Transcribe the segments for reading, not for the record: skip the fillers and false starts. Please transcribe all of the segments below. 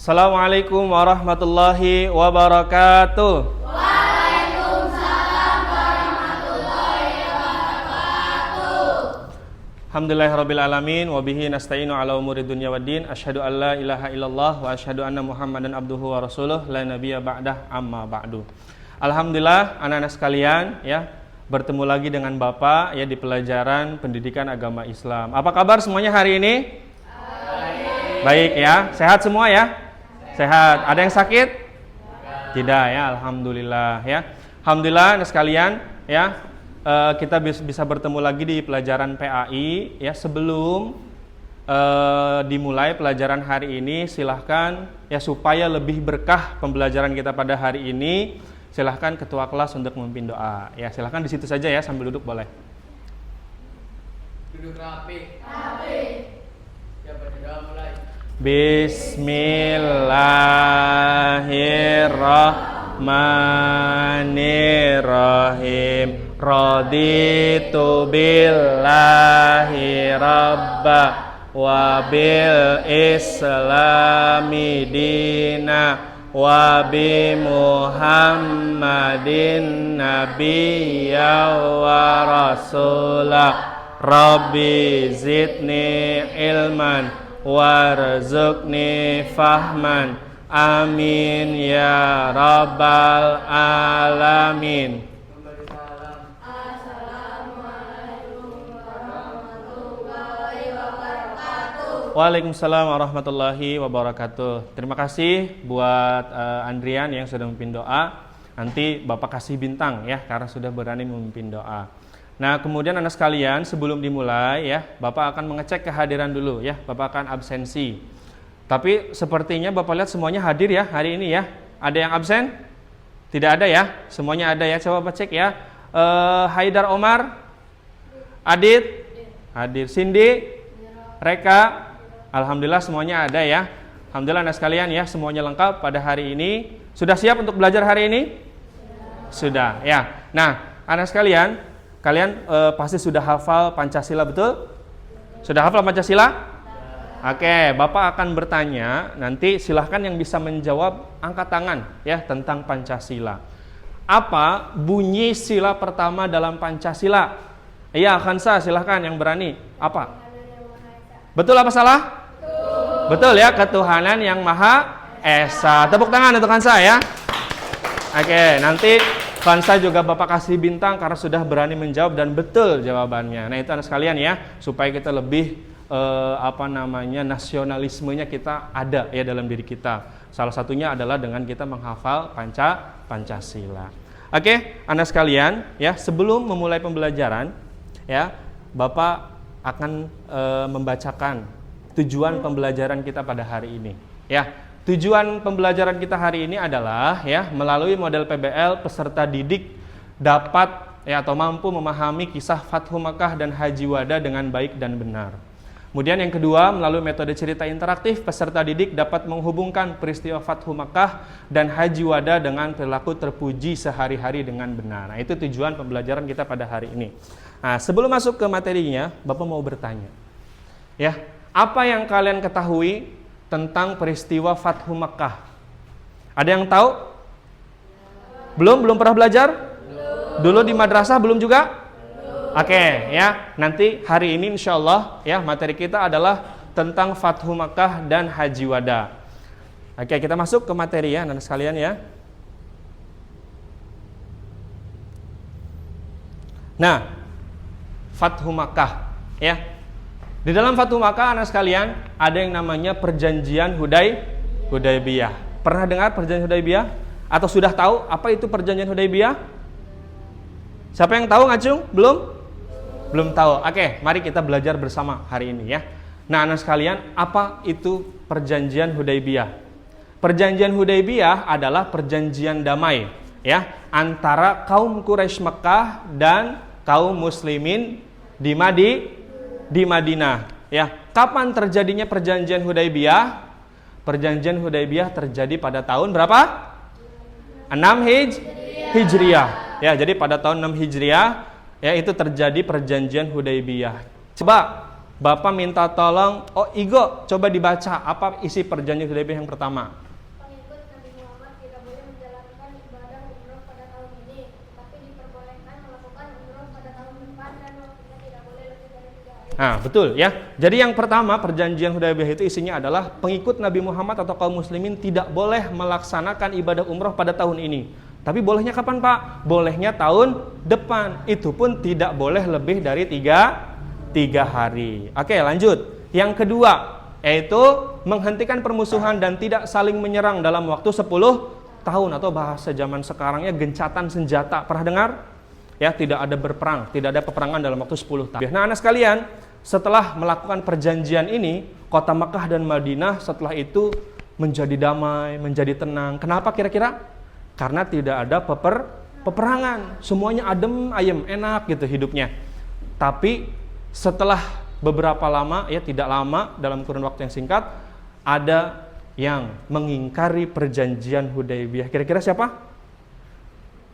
Assalamualaikum warahmatullahi wabarakatuh. Waalaikumsalam warahmatullahi wabarakatuh. Alhamdulillahirabbil alamin wa bihi nasta'inu ala umuri dunya waddin. Asyhadu an la ilaha illallah wa asyhadu anna Muhammadan abduhu wa rasuluh la nabiyya ba'dah amma ba'du. Alhamdulillah anak-anak sekalian ya, bertemu lagi dengan Bapak ya di pelajaran pendidikan agama Islam. Apa kabar semuanya hari ini? Baik ya, sehat semua ya? Sehat. Ada yang sakit? Tidak ya, alhamdulillah ya. Alhamdulillah anak sekalian ya, kita bisa bertemu lagi di pelajaran PAI ya. Sebelum dimulai pelajaran hari ini, silahkan ya, supaya lebih berkah pembelajaran kita pada hari ini, silahkan ketua kelas untuk memimpin doa ya. Silahkan di situ saja ya, sambil duduk boleh. Duduk rapi. Ya, baca doa mulai. Bismillahirrahmanirrahim. Raditu billahi rabba wa bil islami dina wa bi Muhammadin nabiyya wa rasulah. Rabbi zidni ilman warzuqni fahman. Amin ya rabbal alamin. Assalamualaikum warahmatullahi wabarakatuh. Waalaikumsalam warahmatullahi wabarakatuh. Terima kasih buat Andrian yang sudah memimpin doa. Nanti Bapak kasih bintang ya, karena sudah berani memimpin doa. Nah, kemudian anak sekalian, sebelum dimulai ya, Bapak akan mengecek kehadiran dulu ya. Bapak akan absensi. Tapi sepertinya Bapak lihat semuanya hadir ya hari ini ya. Ada yang absen? Tidak ada ya? Semuanya ada ya. Coba Bapak cek ya. Haidar Omar, Adit, hadir. Cindy, Reka, alhamdulillah semuanya ada ya. Alhamdulillah anak sekalian ya, semuanya lengkap pada hari ini. Sudah siap untuk belajar hari ini? Sudah ya. Nah, anak sekalian, kalian pasti sudah hafal Pancasila, betul? Sudah hafal Pancasila? Oke, Bapak akan bertanya, nanti silahkan yang bisa menjawab angkat tangan ya tentang Pancasila. Apa bunyi sila pertama dalam Pancasila? Iya, Khansa, silahkan yang berani. Apa? Betul apa salah? Betul ya, ketuhanan yang Maha Esa. Tepuk tangan untuk Khansa ya. Oke, nanti Khansa juga Bapak kasih bintang karena sudah berani menjawab dan betul jawabannya. Nah, itu anak sekalian ya, supaya kita lebih nasionalismenya kita ada ya dalam diri kita. Salah satunya adalah dengan kita menghafal Pancasila. Oke, anak sekalian ya, sebelum memulai pembelajaran ya, Bapak akan membacakan tujuan pembelajaran kita pada hari ini ya. Tujuan pembelajaran kita hari ini adalah ya, melalui model PBL peserta didik dapat ya atau mampu memahami kisah Fathu Makkah dan Haji Wada dengan baik dan benar. Kemudian yang kedua, melalui metode cerita interaktif, peserta didik dapat menghubungkan peristiwa Fathu Makkah dan Haji Wada dengan perilaku terpuji sehari-hari dengan benar. Nah, itu tujuan pembelajaran kita pada hari ini. Nah, sebelum masuk ke materinya, Bapak mau bertanya. Ya, apa yang kalian ketahui tentang peristiwa Fathu Makkah? Ada yang tahu? Belum pernah belajar? Dulu di madrasah belum juga? Oke, ya. Nanti hari ini insya Allah ya, materi kita adalah tentang Fathu Makkah dan Haji Wada. Oke, kita masuk ke materi ya, anak sekalian ya. Nah, Fathu Makkah ya. Di dalam Fathu Makkah anak sekalian ada yang namanya perjanjian Hudaybiyah. Pernah dengar perjanjian Hudaybiyah? Atau sudah tahu apa itu perjanjian Hudaybiyah? Siapa yang tahu, ngacung? Belum tahu. Oke, mari kita belajar bersama hari ini ya. Nah, anak sekalian, apa itu perjanjian Hudaybiyah? Perjanjian Hudaybiyah adalah perjanjian damai ya antara kaum Quraisy Mekah dan kaum muslimin di Madinah ya. Kapan terjadinya perjanjian Hudaybiyah? Perjanjian Hudaybiyah terjadi pada tahun berapa? 6 Hijriah. Ya, jadi pada tahun 6 Hijriah ya itu terjadi perjanjian Hudaybiyah. Coba Bapak minta tolong, oh Igo, coba dibaca apa isi perjanjian Hudaybiyah yang pertama. Pengikut Nabi Muhammad tidak boleh menjalankan ibadah umroh pada tahun ini, tapi diperbolehkan melakukan umroh pada tahun depan dan waktunya tidak boleh lebih dari 3 hari. Nah, betul ya. Jadi yang pertama perjanjian Hudaybiyah itu isinya adalah pengikut Nabi Muhammad atau kaum muslimin tidak boleh melaksanakan ibadah umroh pada tahun ini. Tapi bolehnya kapan Pak? Bolehnya tahun depan. Itu pun tidak boleh lebih dari 3 hari. Oke, lanjut. Yang kedua, yaitu menghentikan permusuhan dan tidak saling menyerang dalam waktu 10 tahun atau bahasa zaman sekarangnya gencatan senjata. Pernah dengar? Ya, tidak ada berperang, tidak ada peperangan dalam waktu 10 tahun. Nah, anak sekalian, setelah melakukan perjanjian ini, kota Mekah dan Madinah setelah itu menjadi damai, menjadi tenang. Kenapa kira-kira? Karena tidak ada peperangan. Semuanya adem, ayem, enak gitu hidupnya. Tapi setelah beberapa lama, ya tidak lama, dalam kurun waktu yang singkat, ada yang mengingkari perjanjian Hudaybiyah. Kira-kira siapa?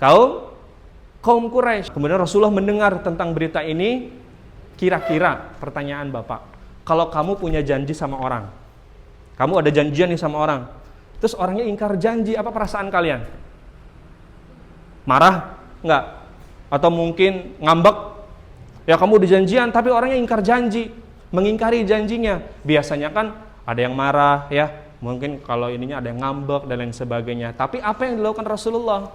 Kaum Quraisy. Kemudian Rasulullah mendengar tentang berita ini. Kira-kira pertanyaan Bapak, kalau kamu punya janji sama orang, kamu ada janjian nih sama orang, terus orangnya ingkar janji, apa perasaan kalian? Marah? Enggak? Atau mungkin ngambek? Ya kamu udah janjian tapi orangnya ingkar janji, mengingkari janjinya. Biasanya kan ada yang marah ya, mungkin kalau ininya ada yang ngambek dan lain sebagainya. Tapi apa yang dilakukan Rasulullah?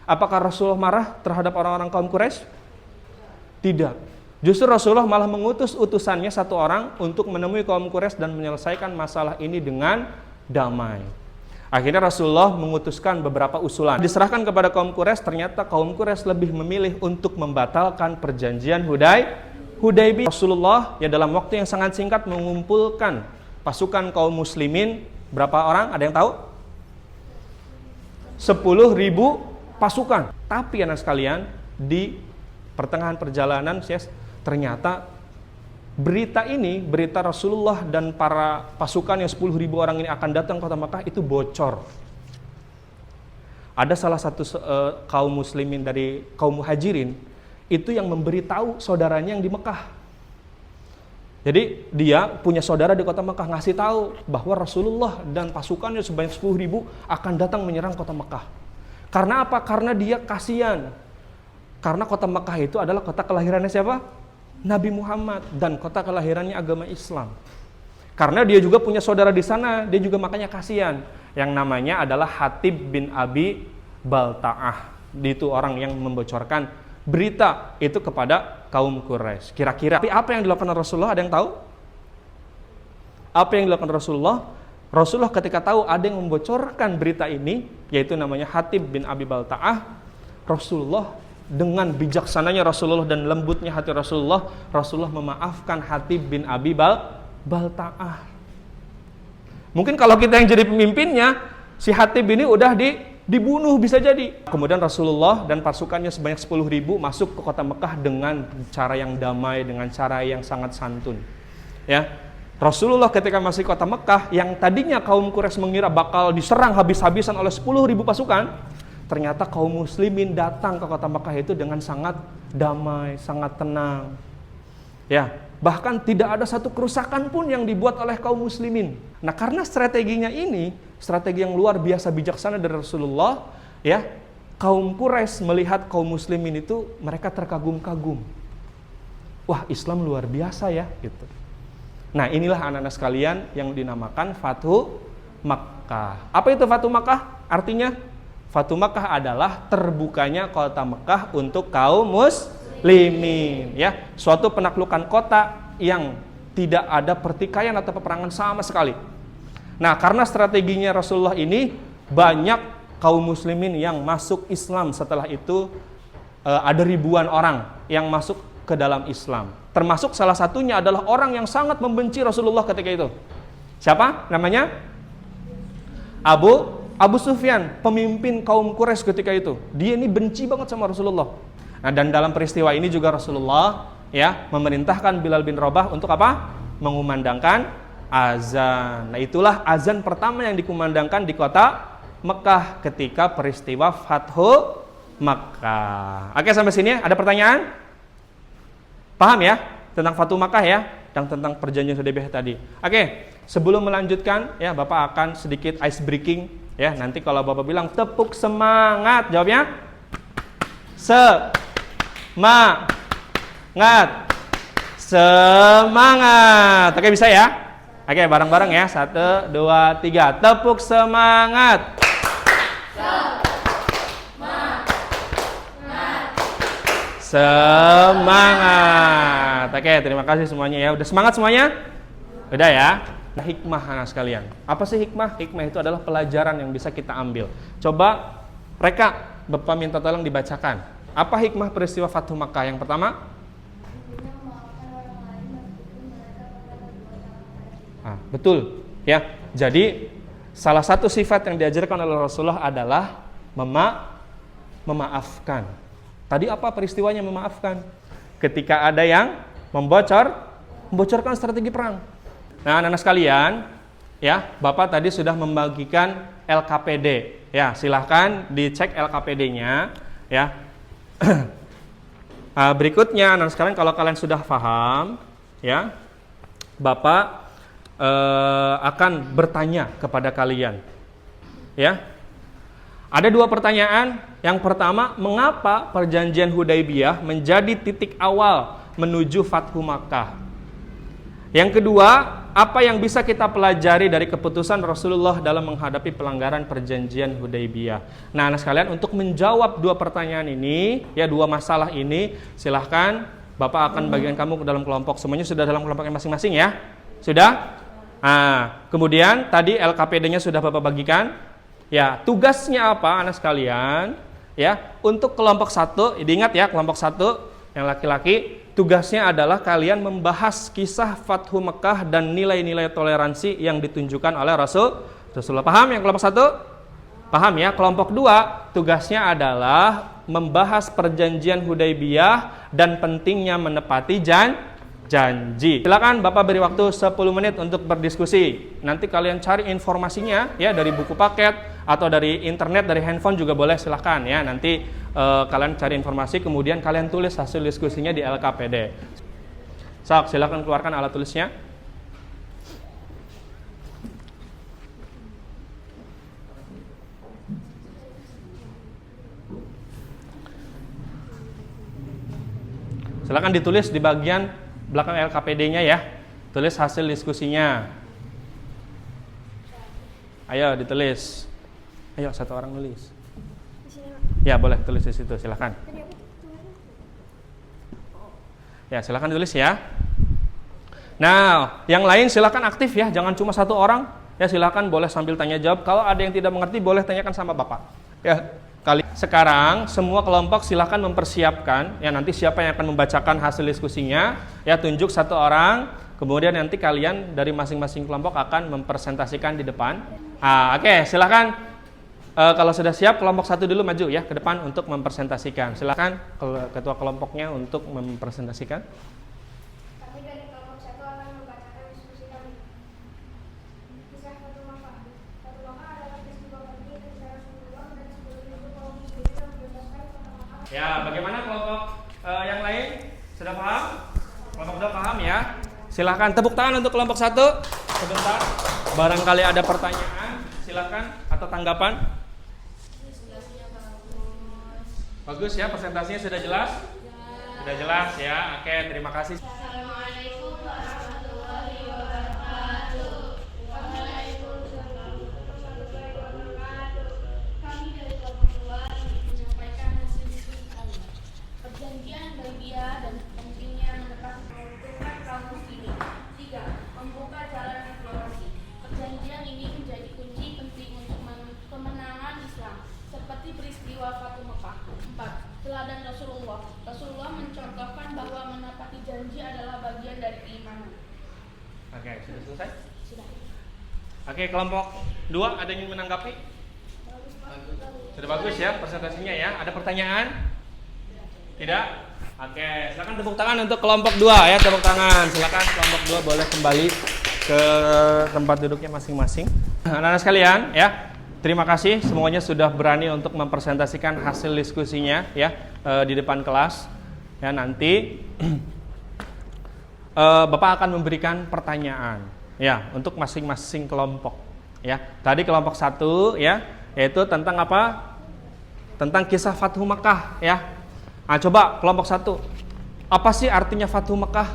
Apakah Rasulullah marah terhadap orang-orang kaum Quraisy? Tidak. Justru Rasulullah malah mengutus utusannya satu orang untuk menemui kaum Quraisy dan menyelesaikan masalah ini dengan damai. Akhirnya Rasulullah mengutuskan beberapa usulan. Diserahkan kepada kaum Quraisy, ternyata kaum Quraisy lebih memilih untuk membatalkan perjanjian Hudaybiyah. Rasulullah ya dalam waktu yang sangat singkat mengumpulkan pasukan kaum muslimin. Berapa orang? Ada yang tahu? 10.000 pasukan. Tapi anak sekalian, di pertengahan perjalanan ternyata berita Rasulullah dan para pasukan yang 10.000 orang ini akan datang ke kota Mekah itu bocor. Ada salah satu kaum muslimin dari kaum muhajirin itu yang memberitahu saudaranya yang di Mekah. Jadi dia punya saudara di kota Mekah ngasih tahu bahwa Rasulullah dan pasukannya sebanyak 10.000 akan datang menyerang kota Mekah. Karena apa? Karena dia kasihan. Karena kota Mekah itu adalah kota kelahirannya siapa? Nabi Muhammad, dan kota kelahirannya agama Islam. Karena dia juga punya saudara di sana, dia juga makanya kasihan. Yang namanya adalah Hatib bin Abi Balta'ah. Itu orang yang membocorkan berita itu kepada kaum Quraisy. Kira-kira tapi apa yang dilakukan Rasulullah, ada yang tahu? Apa yang dilakukan Rasulullah? Rasulullah ketika tahu ada yang membocorkan berita ini, yaitu namanya Hatib bin Abi Balta'ah, Rasulullah dengan bijaksananya Rasulullah dan lembutnya hati Rasulullah memaafkan Hatib bin Abi Balta'ah. Mungkin kalau kita yang jadi pemimpinnya, si Hatib ini udah dibunuh bisa jadi. Kemudian Rasulullah dan pasukannya sebanyak 10.000 masuk ke kota Mekah dengan cara yang damai, dengan cara yang sangat santun. Ya, Rasulullah ketika masih kota Mekah, yang tadinya kaum Quraisy mengira bakal diserang habis-habisan oleh 10.000 pasukan, ternyata kaum muslimin datang ke kota Mekah itu dengan sangat damai, sangat tenang. Ya, bahkan tidak ada satu kerusakan pun yang dibuat oleh kaum muslimin. Nah, karena strateginya ini, strategi yang luar biasa bijaksana dari Rasulullah, ya, kaum Quraisy melihat kaum muslimin itu mereka terkagum-kagum. Wah, Islam luar biasa ya, gitu. Nah, inilah anak-anak sekalian yang dinamakan Fathu Makkah. Apa itu Fathu Makkah? Artinya Fathu Makkah adalah terbukanya kota Mekah untuk kaum muslimin, ya, suatu penaklukan kota yang tidak ada pertikaian atau peperangan sama sekali. Nah, karena strateginya Rasulullah ini, banyak kaum muslimin yang masuk Islam. Setelah itu ada ribuan orang yang masuk ke dalam Islam. Termasuk salah satunya adalah orang yang sangat membenci Rasulullah ketika itu. Siapa namanya? Abu Sufyan, pemimpin kaum Quraisy ketika itu. Dia ini benci banget sama Rasulullah. Nah, dan dalam peristiwa ini juga Rasulullah ya memerintahkan Bilal bin Rabah untuk apa? Mengumandangkan azan. Nah, itulah azan pertama yang dikumandangkan di kota Mekah ketika peristiwa Fathu Makkah. Oke, sampai sini ada pertanyaan? Paham ya tentang Fathu Makkah ya? yang tentang perjanjian Hudaybiyah tadi. Oke, sebelum melanjutkan ya Bapak akan sedikit ice breaking ya. Nanti kalau Bapak bilang tepuk semangat, jawabnya semangat. Semangat. Oke, bisa ya? Oke, bareng-bareng ya. 1, 2, 3. Tepuk semangat. Semangat. Oke, terima kasih semuanya ya. Udah semangat semuanya? Udah ya? Nah, hikmah anak sekalian. Apa sih hikmah? Hikmah itu adalah pelajaran yang bisa kita ambil. Coba Reka, Bapak minta tolong dibacakan. Apa hikmah peristiwa Fathu Makkah? Yang pertama? Betul ya. Jadi salah satu sifat yang diajarkan oleh Rasulullah adalah memaafkan. Tadi apa peristiwanya memaafkan? Ketika ada yang membocorkan strategi perang. Nah, anak-anak sekalian, ya, Bapak tadi sudah membagikan LKPD. Ya, silahkan dicek LKPD-nya ya. Berikutnya anak sekalian, kalau kalian sudah paham ya, Bapak akan bertanya kepada kalian ya. Ada 2 pertanyaan. Yang pertama, mengapa perjanjian Hudaybiyah menjadi titik awal menuju Fathu Makkah? Yang kedua, apa yang bisa kita pelajari dari keputusan Rasulullah dalam menghadapi pelanggaran perjanjian Hudaybiyah? Nah, anak sekalian, untuk menjawab 2 pertanyaan ini ya, 2 masalah ini, silahkan Bapak akan bagikan kamu ke dalam kelompok. Semuanya sudah dalam kelompoknya masing-masing ya? Sudah? Nah, kemudian tadi LKPD-nya sudah Bapak bagikan. Ya, tugasnya apa anak sekalian? Ya, untuk kelompok 1, diingat ya, kelompok 1 yang laki-laki, tugasnya adalah kalian membahas kisah Fathu Makkah dan nilai-nilai toleransi yang ditunjukkan oleh Rasulullah. Paham yang kelompok 1? Paham ya? Kelompok 2, tugasnya adalah membahas perjanjian Hudaybiyah dan pentingnya menepati janji. Silakan Bapak beri waktu 10 menit untuk berdiskusi. Nanti kalian cari informasinya ya dari buku paket atau dari internet, dari handphone juga boleh, silakan ya. Nanti kalian cari informasi, kemudian kalian tulis hasil diskusinya di LKPD. Silakan keluarkan alat tulisnya. Silakan ditulis di bagian belakang LKPD-nya ya. Tulis hasil diskusinya. Ayo ditulis. Ayo, 1 orang nulis. Ya, boleh tulis di situ, silakan. Ya, silakan tulis ya. Nah, yang lain silakan aktif ya, jangan cuma 1 orang. Ya, silakan boleh sambil tanya jawab. Kalau ada yang tidak mengerti boleh tanyakan sama Bapak. Ya. Sekarang semua kelompok silakan mempersiapkan ya, nanti siapa yang akan membacakan hasil diskusinya ya, tunjuk 1 orang, kemudian nanti kalian dari masing-masing kelompok akan mempresentasikan di depan. Oke, silakan kalau sudah siap kelompok 1 dulu maju ya ke depan untuk mempresentasikan. Silakan ketua kelompoknya untuk mempresentasikan. Kami dari kelompok 1 akan membacakan diskusi kami. Kisah Fathu Makkah. Fathu Makkah adalah peristiwa penting dari Rasulullah dan sebelum itu kaum muslimin membebaskan kota Makkah. Ya, bagaimana kelompok yang lain? Sudah paham? Kelompok 2 paham ya? Silahkan tepuk tangan untuk kelompok 1. Sebentar, barangkali ada pertanyaan, silahkan atau tanggapan. Bagus ya, presentasinya sudah jelas? Sudah jelas ya. Oke, terima kasih. Assalamualaikum warahmatullahi wabarakatuh. Waalaikumsalam warahmatullahi wabarakatuh. Kami dari kelompok 2 ingin menyampaikan hasil diskusi kami. Perjanjian Hudaybiyah dan pentingnya menepati keuntungan kaum muslimin. 3. Membuka jalan eksplorasi. Perjanjian ini menjadi kunci penting untuk kemenangan Islam, seperti peristiwa Fathu Makkah. 4. Teladan Rasulullah. Rasulullah mencontohkan bahwa menepati janji adalah bagian dari keimanan. Oke, sudah selesai? Sudah. Oke, kelompok 2 ada yang ingin menanggapi? Sudah bagus ya presentasinya ya. Ada pertanyaan? Tidak? Oke, silakan tepuk tangan untuk kelompok 2 ya, tepuk tangan. Silakan kelompok 2 boleh kembali ke tempat duduknya masing-masing. Anak-anak sekalian ya, terima kasih semuanya sudah berani untuk mempresentasikan hasil diskusinya ya di depan kelas. Ya, nanti Bapak akan memberikan pertanyaan ya untuk masing-masing kelompok ya. Tadi kelompok 1 ya, yaitu tentang apa? Tentang kisah Fathu Makkah ya. Nah, coba kelompok 1. Apa sih artinya Fathu Makkah?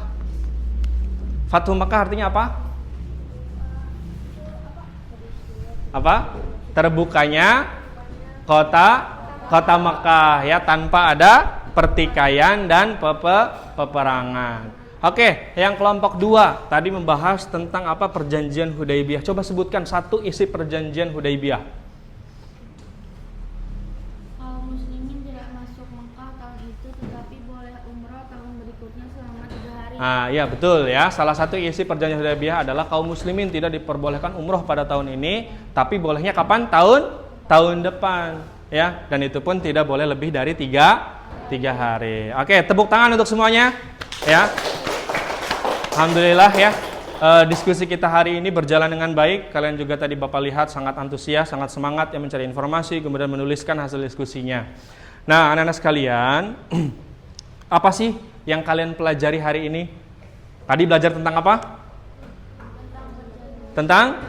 Fathu Makkah artinya apa? Apa? Terbukanya kota Makkah ya, tanpa ada pertikaian dan peperangan. Oke, yang kelompok 2 tadi membahas tentang apa? Perjanjian Hudaibiyah. Coba sebutkan satu isi perjanjian Hudaibiyah. Kaum muslimin tidak masuk Mekah tahun itu, tetapi boleh umroh tahun berikutnya selama 3 hari. Ah, ya betul ya. Salah satu isi perjanjian Hudaibiyah adalah kaum muslimin tidak diperbolehkan umroh pada tahun ini, tapi bolehnya kapan? Tahun depan ya. Dan itu pun tidak boleh lebih dari 3 hari. Oke, tepuk tangan untuk semuanya ya. Alhamdulillah ya, diskusi kita hari ini berjalan dengan baik. Kalian juga tadi Bapak lihat sangat antusias, sangat semangat ya mencari informasi, kemudian menuliskan hasil diskusinya. Nah, anak-anak sekalian, apa sih yang kalian pelajari hari ini? Tadi belajar tentang apa? Tentang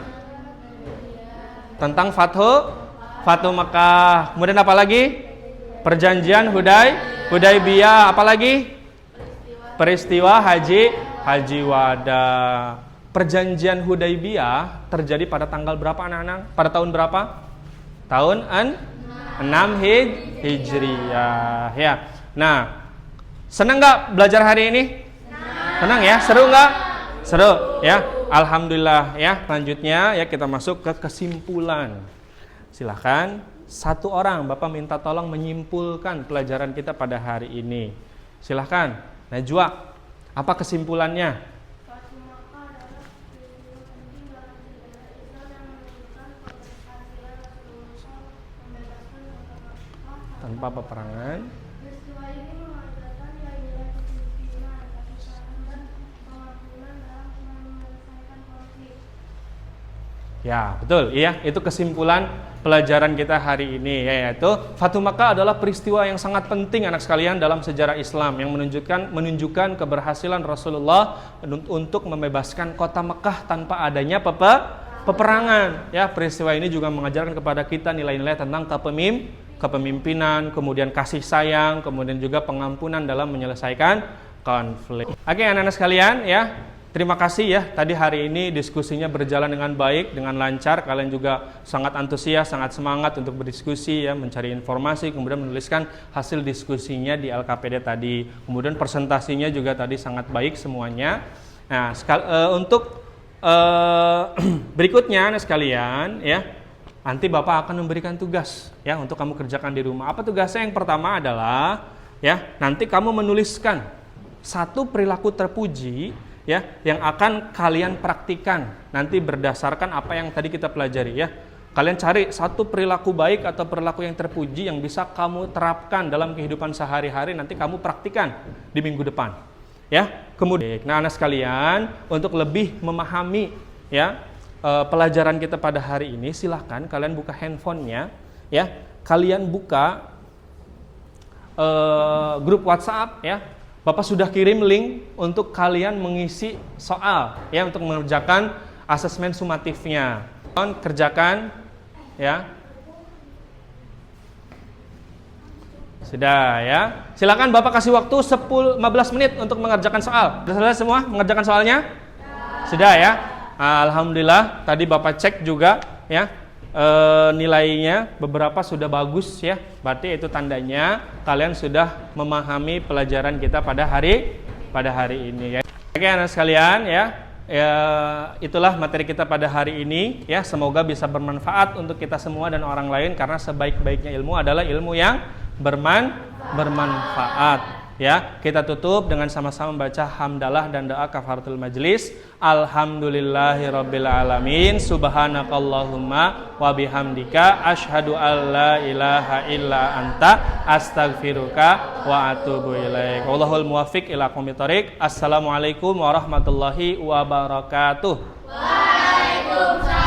Fathu Makkah. Kemudian apa lagi? Perjanjian Hudaibiyah. Apa lagi? Peristiwa Haji Wada. Perjanjian Hudaibiyah terjadi pada tanggal berapa anak-anak? Pada tahun berapa? Tahun 6 Hijriyah ya. Nah, senang nggak belajar hari ini? Senang ya? Seru nggak? Seru ya. Alhamdulillah ya. Selanjutnya ya kita masuk ke kesimpulan. Silahkan satu orang Bapak minta tolong menyimpulkan pelajaran kita pada hari ini. Silahkan Najwa. Apa kesimpulannya? Fathu Makkah adalah peristiwa penting dalam sejarah Islam yang menunjukkan keberhasilan Rasulullah membebaskan kota Makkah Tanpa peperangan. Peristiwa ini mengajarkan nilai-nilai kepemimpinan, kasih sayang, dan pengampunan dalam menyelesaikan konflik. Ya, betul. Iya, itu kesimpulan pelajaran kita hari ini, yaitu Fathu Makkah adalah peristiwa yang sangat penting anak sekalian dalam sejarah Islam yang menunjukkan keberhasilan Rasulullah untuk membebaskan kota Mekah tanpa adanya peperangan. Ya, peristiwa ini juga mengajarkan kepada kita nilai-nilai tentang kepemimpinan, kemudian kasih sayang, kemudian juga pengampunan dalam menyelesaikan konflik. Oke, anak-anak sekalian ya. Terima kasih ya, tadi hari ini diskusinya berjalan dengan baik, dengan lancar. Kalian juga sangat antusias, sangat semangat untuk berdiskusi ya, mencari informasi, kemudian menuliskan hasil diskusinya di LKPD tadi. Kemudian presentasinya juga tadi sangat baik semuanya. Nah, untuk berikutnya anak sekalian ya, nanti Bapak akan memberikan tugas ya untuk kamu kerjakan di rumah. Apa tugasnya? Yang pertama adalah ya, nanti kamu menuliskan satu perilaku terpuji ya, yang akan kalian praktikan nanti berdasarkan apa yang tadi kita pelajari ya. Kalian cari satu perilaku baik atau perilaku yang terpuji yang bisa kamu terapkan dalam kehidupan sehari-hari, nanti kamu praktikan di minggu depan ya. Kemudian, nah anak sekalian, untuk lebih memahami ya pelajaran kita pada hari ini, silahkan kalian buka handphonenya ya, kalian buka grup WhatsApp ya. Bapak sudah kirim link untuk kalian mengisi soal ya, untuk mengerjakan asesmen sumatifnya. Kerjakan ya. Sudah ya. Silakan Bapak kasih waktu 15 menit untuk mengerjakan soal. Sudah selesai semua mengerjakan soalnya? Sudah ya. Alhamdulillah, tadi Bapak cek juga ya. Nilainya beberapa sudah bagus ya, berarti itu tandanya kalian sudah memahami pelajaran kita pada hari ini ya. Oke anak sekalian ya, itulah materi kita pada hari ini ya, semoga bisa bermanfaat untuk kita semua dan orang lain, karena sebaik-baiknya ilmu adalah ilmu yang bermanfaat. Ya, kita tutup dengan sama-sama membaca hamdalah dan doa kafaratul majlis. Alhamdulillahirabbil alamin. Subhanakallahumma wa bihamdika asyhadu alla ilaha illa anta astaghfiruka wa atubu ilaik. Wallahul muwaffiq ila aqwamit thoriq. Assalamualaikum warahmatullahi wabarakatuh. Waalaikumsalam.